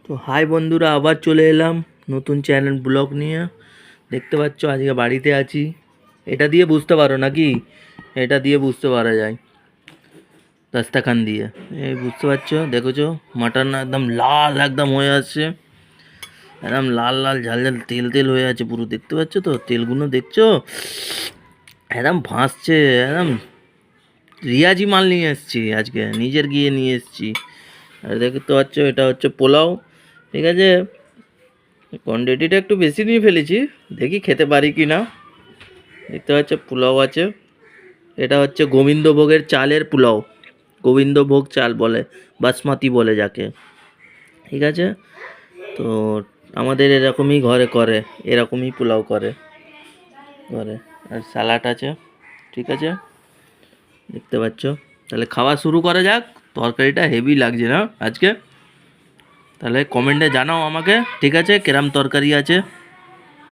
তো হাই বন্ধুরা, আবার চলে এলাম নতুন চ্যানেল ব্লগ নিয়ে। দেখতে পাচ্ছ আজকে বাড়িতে আছি। এটা দিয়ে বুঝতে পারো নাকি? এটা দিয়ে বুঝতে পারা যায়, দস্তাখান দিয়ে। এই বুঝতে পারছো, দেখেছো মাটন একদম লাল একদম হয়ে আসছে, একদম লাল লাল ঝাল ঝাল তেল তেল হয়ে আছে পুরো। দেখতে পাচ্ছ তো তেলগুলো, দেখছো একদম ভাসছে, একদম রিয়াজি মাল নিয়ে এসেছি আজকে, নিজের গিয়ে নিয়ে এসেছি। আর দেখতে পাচ্ছ এটা হচ্ছে পোলাও, ঠিক আছে। কোয়ান্টিটিটা একটু বেশি নিয়ে ফেলেছি, দেখি খেতে পারি কি না। দেখতে পাচ্ছ পোলাও আছে, এটা হচ্ছে গোবিন্দভোগের চালের পোলাও। গোবিন্দভোগ চাল বলে, বাসমতি বলে যাকে, ঠিক আছে। তো আমাদের এরকমই ঘরে করে, এরকমই পোলাও করে ঘরে। আর স্যালাড আছে, ঠিক আছে। দেখতে পাচ্ছ, তাহলে খাওয়া শুরু করা যাক। তরকারিটা হেভি লাগছে না আজকে? তাহলে কমেন্টে জানাও আমাকে, ঠিক আছে, কেরাম তরকারি আছে।